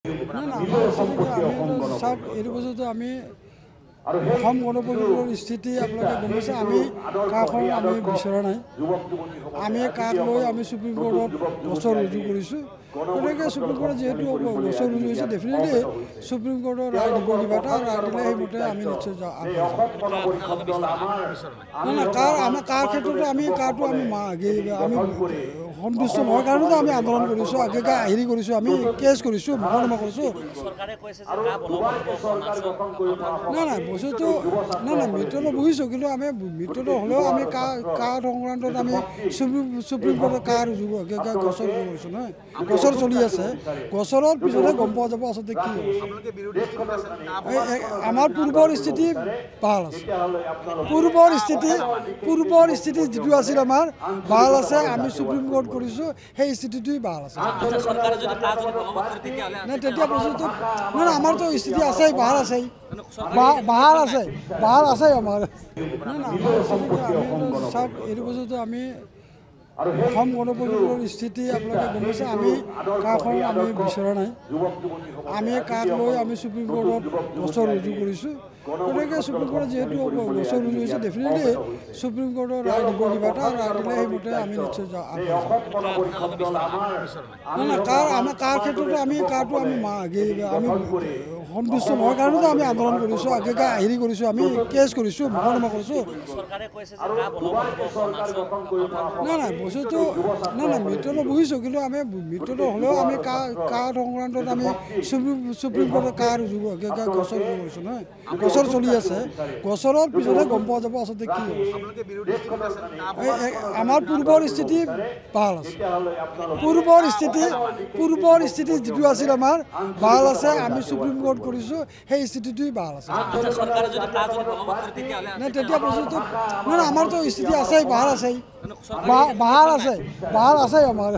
না না আমি চাওক এইটো বস্তুটো আমি অসম গণ পৰিষদৰ স্থিতি আপোনালোকে গম পাইছে। আমি কাখন আমি বিচৰা নাই। আমি কাক লৈ আমি সুপ্ৰিম কোৰ্টত গোচৰ ৰুজু কৰিছোঁ। গতিকে সুপ্ৰিম কোৰ্টত যিহেতু গোচৰ ৰুজু হৈছে, ডেফিনেটলি সুপ্ৰিম কোৰ্টৰ ৰায় দিব, কিবা এটা ৰায় দিলে সেইমতে আমি নিশ্চয় না না কাৰ ক্ষেত্ৰতো আমি কাৰটো আমি সন্তুষ্ট নোহোৱাৰ কাৰণেতো আমি আন্দোলন কৰিছোঁ, আগে হেৰি কৰিছোঁ, আমি কেছ কৰিছোঁ, মকৰ্দমা কৰিছোঁ। নাই নাই বস্তুটো নাই নাই মৃত্যুটো বুজিছোঁ, কিন্তু আমি মৃত্যুটো হ'লেও আমি কাৰ সংক্ৰান্তত আমি সুপ্ৰিম কোৰ্টৰ কাৰ গোচৰ ৰুজু কৰিছোঁ নহয়। গোচৰ চলি আছে, গোচৰৰ পিছতে গম পোৱা যাব আচলতে কি আমাৰ পূৰ্বৰ স্থিতি ভাল আছে। পূৰ্বৰ স্থিতি যিটো আছিল আমাৰ ভাল আছে। আমি সুপ্ৰিম কোৰ্ট কৰিছোঁ, সেই স্থিতিটোৱেই ভাল আছে। নাই তেতিয়া বস্তুটো নাই নাই আমাৰতো স্থিতি আছেই, ভাল আছেই, ভাল আছে আমাৰ। নাই নাই আমি চাওক এইটো বস্তুটো আমি অসম গণ পৰিষদৰ স্থিতি আপোনালোকে গম পাইছে। আমি কাখন আমি বিচৰা নাই। আমি কাক লৈ আমি সুপ্ৰিম কোৰ্টত গোচৰ ৰুজু কৰিছোঁ। গতিকে সুপ্ৰিম কোৰ্টত যিহেতু গোচৰ ৰুজু হৈছে, ডেফিনেটলি সুপ্ৰিম কোৰ্টৰ ৰায় দিব, কিবা এটা ৰায় দিলে সেইমতে আমি নিশ্চয় নাই নাই কাৰ ক্ষেত্ৰতো আমি কাৰটো আমি সন্তুষ্ট নোহোৱাৰ কাৰণেতো আমি আন্দোলন কৰিছোঁ, আগে হেৰি কৰিছোঁ, আমি কেছ কৰিছোঁ, মকৰ্দমা কৰিছোঁ। নাই নাই বস্তুটো নাই নাই মৃত্যুটো বুজিছোঁ, কিন্তু আমি মৃত্যুটো হ'লেও আমি কাৰ সংক্ৰান্তত আমি সুপ্ৰিম কোৰ্টৰ কাৰ গোচৰ ৰুজু কৰিছোঁ নহয়। গোচৰ চলি আছে, গোচৰৰ পিছতে গম পোৱা যাব আচলতে কি আমাৰ পূৰ্বৰ স্থিতি ভাল আছে। পূৰ্বৰ স্থিতি যিটো আছিল আমাৰ ভাল আছে। আমি সুপ্ৰিম কোৰ্ট কৰিছোঁ, সেই স্থিতিটোৱেই ভাল আছে। নাই তেতিয়া বস্তুটো নাই নাই আমাৰতো স্থিতি আছেই, ভাল আছেই, ভাল আছে আমাৰ।